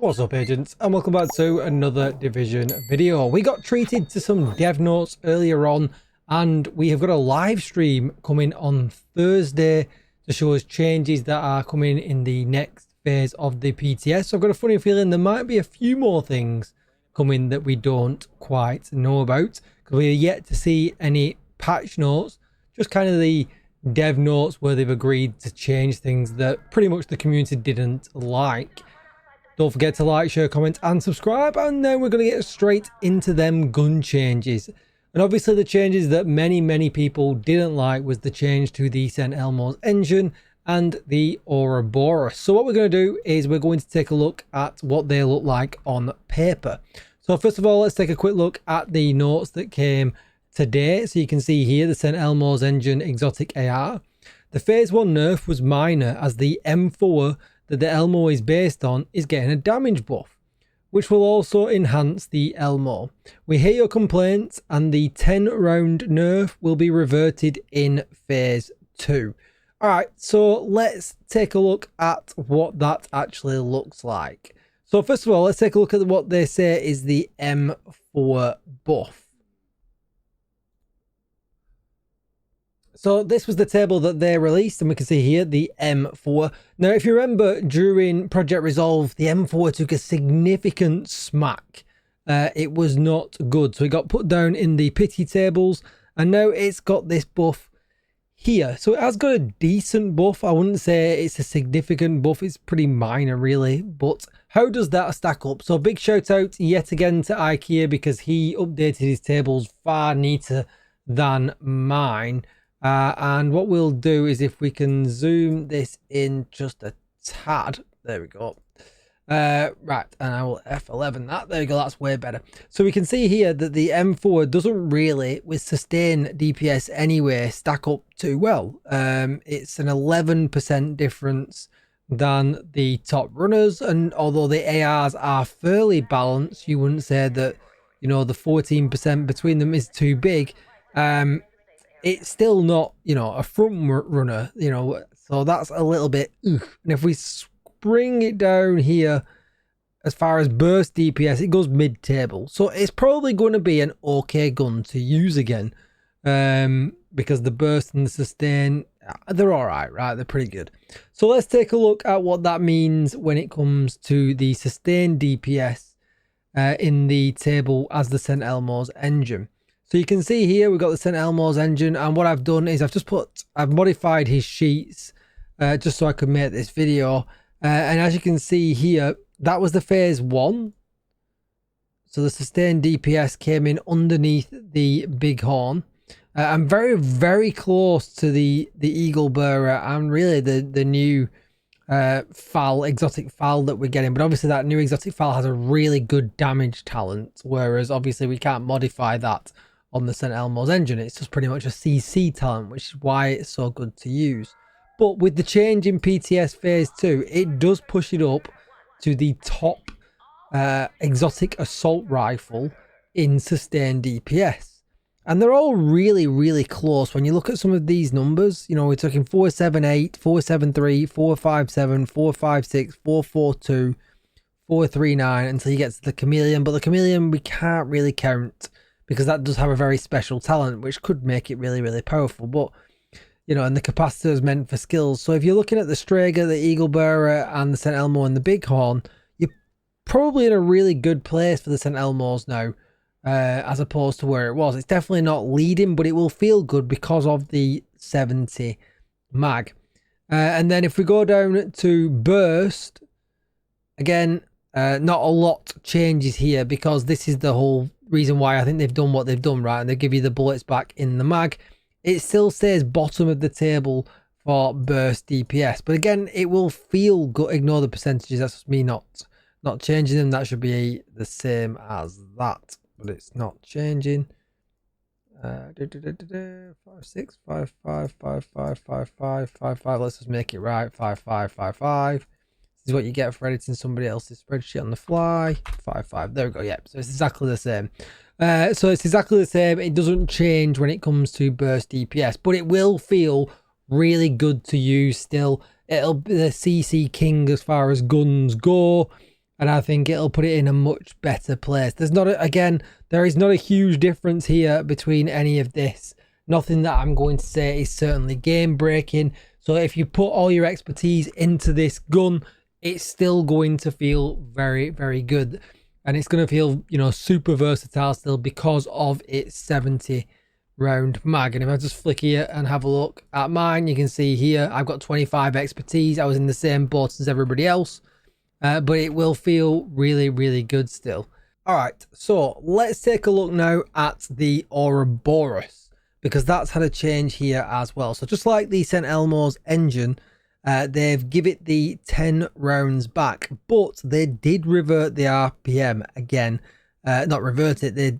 What's up, agents, and welcome back to another Division video. We got treated to some dev notes earlier on, and we have got a live stream coming on Thursday to show us changes that are coming in the next phase of the PTS. So I've got a funny feeling there might be a few more things coming that we don't quite know about, because we're yet to see any patch notes, just kind of the dev notes where they've agreed to change things that pretty much the community didn't like. Don't forget to like, share, comment and subscribe, and then we're going to get straight into them gun changes. And obviously the changes that many people didn't like was the change to the St. Elmo's engine and the Ouroboros. So what we're going to do is we're going to take a look at what they look like on paper. So first of all, let's take a quick look at the notes that came today. So you can see here the St. Elmo's engine exotic AR. The phase 1 nerf was minor, as the M4 that the Elmo is based on is getting a damage buff, which will also enhance the Elmo. We hear your complaints, and the 10 round nerf will be reverted in phase 2. Alright, so let's take a look at what that actually looks like. So first of all, let's take a look at what they say is the M4 buff. So this was the table that they released, and we can see here the M4. Now, if you remember, during Project Resolve, the M4 took a significant smack. It was not good. So it got put down in the pity tables, and now it's got this buff here. So it has got a decent buff. I wouldn't say it's a significant buff. It's pretty minor, really. But how does that stack up? So big shout out yet again to IKEA, because he updated his tables far neater than mine. And what we'll do is, if we can zoom this in just a tad, there we go. Right, and I will F11 that. There we go, that's way better. So we can see here that the M4 doesn't really, with sustained DPS anyway, stack up too well. It's an 11% difference than the top runners, and although the ARs are fairly balanced, you wouldn't say that, you know, the 14% between them is too big. It's still not, you know, a front runner, you know, so that's a little bit ugh. And if we bring it down here, as far as burst DPS, it goes mid-table. So it's probably going to be an okay gun to use again, because the burst and the sustain, they're all right, right? They're pretty good. So let's take a look at what that means when it comes to the sustained DPS in the table as the St. Elmo's engine. So you can see here we've got the St. Elmo's engine, and what I've done is I've modified his sheets just so I could make this video. And as you can see here, that was the phase 1. So the sustained DPS came in underneath the big horn. I'm very close to the eagle bearer and really the new exotic FAL that we're getting, but obviously that new exotic FAL has a really good damage talent, whereas obviously we can't modify that on the St. Elmo's engine. It's just pretty much a CC talent, which is why it's so good to use. But with the change in PTS phase 2, it does push it up to the top exotic assault rifle in sustained DPS. And they're all really close. When you look at some of these numbers, you know, we're talking 478, 473, 457, 456, 442, 439 until you get to the chameleon. But the chameleon we can't really count, because that does have a very special talent, which could make it really powerful. But, you know, and the capacitor is meant for skills. So if you're looking at the Strager, the Eagle Bearer, and the St. Elmo and the Bighorn, you're probably in a really good place for the St. Elmo's now, as opposed to where it was. It's definitely not leading, but it will feel good because of the 70 mag. And then if we go down to burst, again, not a lot changes here, because this is the whole reason why I think they've done what they've done, right? And they give you the bullets back in the mag. It still stays bottom of the table for burst DPS, but again, it will feel good. Ignore the percentages, that's just me not changing them. That should be the same as that, but it's not changing. 5 6 5 5 5 5 5 5 5 5. Let's just make it right. 5 5 5 5. This is what you get for editing somebody else's spreadsheet on the fly. 5 5. There we go. Yep. So it's exactly the same. It doesn't change when it comes to burst DPS, but it will feel really good to use still. It'll be the CC king as far as guns go. and I think it'll put it in a much better place. There's not again, there is not a huge difference here between any of this. Nothing that I'm going to say is certainly game breaking. So if you put all your expertise into this gun, it's still going to feel very, very good. And it's going to feel, you know, super versatile still because of its 70 round mag. And if I just flick here and have a look at mine, you can see here I've got 25 expertise. I was in the same boat as everybody else, but it will feel really, really good still. All right, so let's take a look now at the Ouroboros, because that's had a change here as well. So just like the St. Elmo's engine, they've give it the 10 rounds back, but they did revert the RPM again. Not revert it, they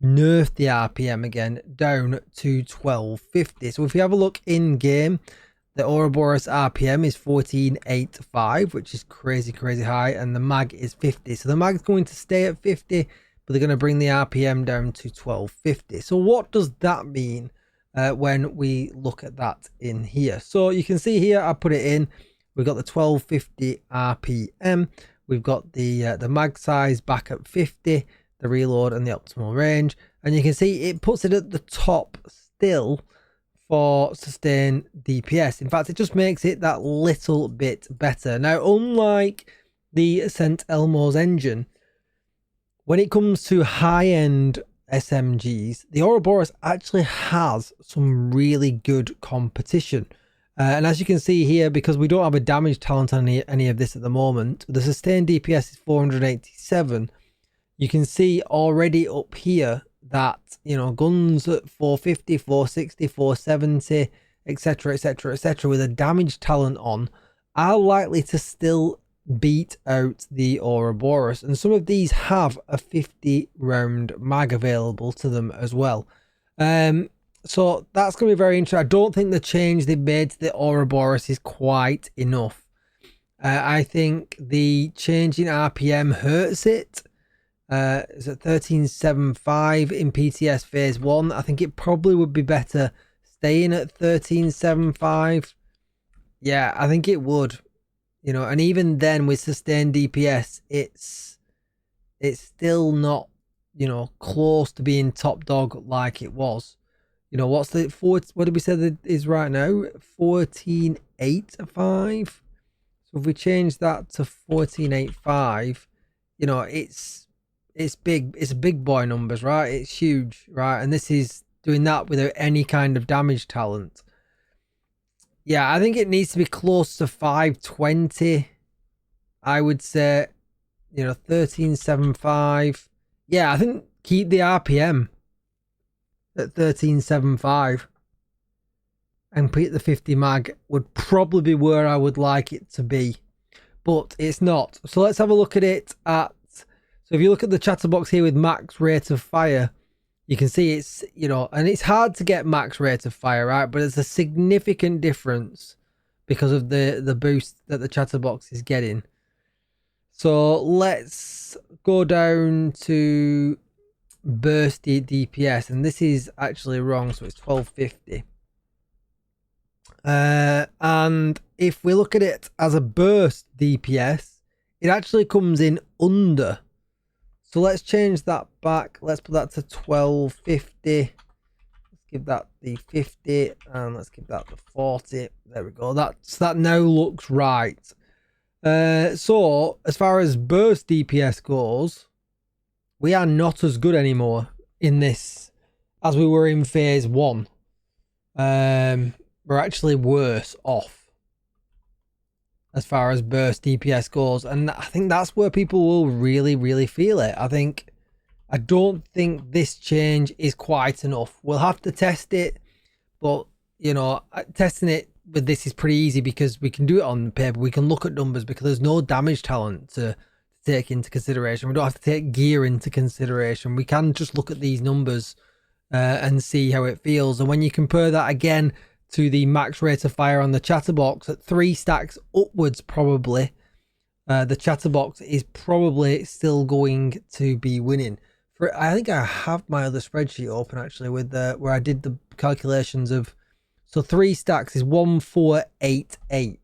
nerfed the RPM again down to 1250. So if you have a look in game, the Ouroboros RPM is 1485, which is crazy, crazy high, and the mag is 50. So the mag's going to stay at 50, but they're going to bring the RPM down to 1250. So what does that mean when we look at that in here? So you can see here, I put it in, we've got the 1250 RPM, we've got the mag size back at 50, the reload and the optimal range, and you can see it puts it at the top still for sustained DPS. In fact, it just makes it that little bit better. Now, unlike the St. Elmo's engine, when it comes to high-end SMGs, the Ouroboros actually has some really good competition. And as you can see here, because we don't have a damage talent on any of this at the moment, the sustained DPS is 487. You can see already up here that, you know, guns at 450, 460, 470, etc, etc, etc, with a damage talent on, are likely to still beat out the Ouroboros, and some of these have a 50 round mag available to them as well. So that's going to be very interesting. I don't think the change they've made to the Ouroboros is quite enough. I think the change in RPM hurts it. It's at 1375 in PTS phase 1. I think it probably would be better staying at 1375. Yeah, I think it would. You know, and even then with sustained DPS, it's still not, you know, close to being top dog like it was. You know, what's the what did we say that is right now? 1485. So if we change that to 1485, you know, it's big. It's big boy numbers, right? It's huge, right? And this is doing that without any kind of damage talent. Yeah, I think it needs to be close to 520. I would say, you know, 1375. Yeah, I think keep the RPM at 1375 and put the 50 mag would probably be where I would like it to be, but it's not. So let's have a look at it at, so if you look at the chatterbox here with max rate of fire, you can see it's, you know, and it's hard to get max rate of fire, right? But it's a significant difference because of the boost that the chatterbox is getting. So let's go down to burst DPS, and this is actually wrong, so it's 1250. And if we look at it as a burst DPS, it actually comes in under. So let's change that back. Let's put that to 1250. Let's give that the 50, and let's give that the 40. There we go. That now looks right. So as far as burst DPS goes, we are not as good anymore in this as we were in phase 1. We're actually worse off as far as burst DPS goes, and I think that's where people will really, really feel it. I don't think this change is quite enough. We'll have to test it, but you know, testing it with this is pretty easy because we can do it on paper. We can look at numbers because there's no damage talent to take into consideration. We don't have to take gear into consideration. We can just look at these numbers and see how it feels. And when you compare that again to the max rate of fire on the chatterbox at 3 stacks upwards, probably the chatterbox is probably still going to be winning. I think I have my other spreadsheet open actually with where I did the calculations of, so 3 stacks is 1488.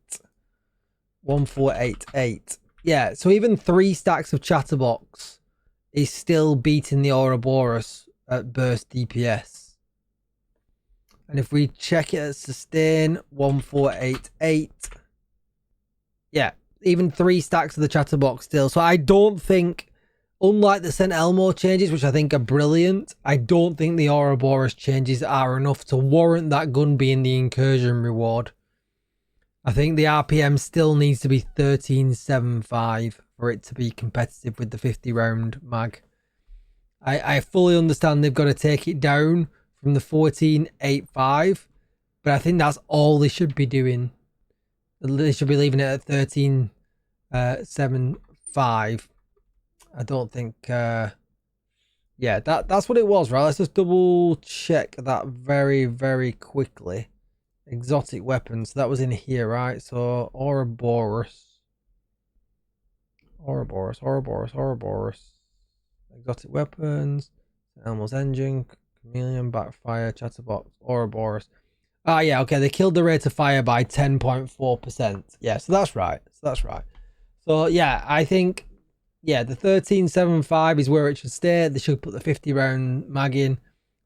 1488. yeah, so even 3 stacks of Chatterbox is still beating the Ouroboros at burst DPS. And if we check it at sustain, 1488. Yeah, even 3 stacks of the Chatterbox still. So I don't think, unlike the St. Elmo changes, which I think are brilliant, I don't think the Ouroboros changes are enough to warrant that gun being the incursion reward. I think the RPM still needs to be 13.75 for it to be competitive with the 50 round mag. I fully understand they've got to take it down from the 14.85, but I think that's all they should be doing. They should be leaving it at 13.75. I don't think yeah, that's what it was, right? Let's just double check that very, very quickly. Exotic weapons, that was in here, right? So Ouroboros. Exotic weapons, Elmo's engine, chameleon, backfire, chatterbox, Ouroboros. Ah, yeah, okay, they killed the rate of fire by 10.4%. Yeah, so that's right. So yeah, I think, yeah, the 13.75 is where it should stay. They should put the 50 round mag in.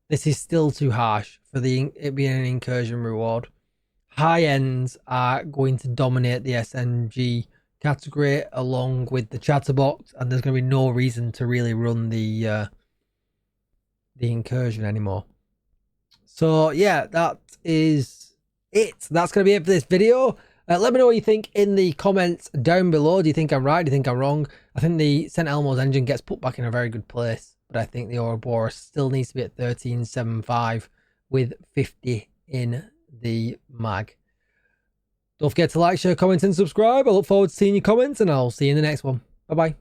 This is still too harsh for it being an incursion reward. High ends are going to dominate the SMG category along with the Chatterbox, and there's going to be no reason to really run the incursion anymore. So yeah, that is it. That's going to be it for this video. Let me know what you think in the comments down below. Do you think I'm right? Do you think I'm wrong? I think the St. Elmo's engine gets put back in a very good place, but I think the Ouroboros still needs to be at 13.75 with 50 in the mag. Don't forget to like, share, comment, and subscribe. I look forward to seeing your comments, and I'll see you in the next one. Bye bye.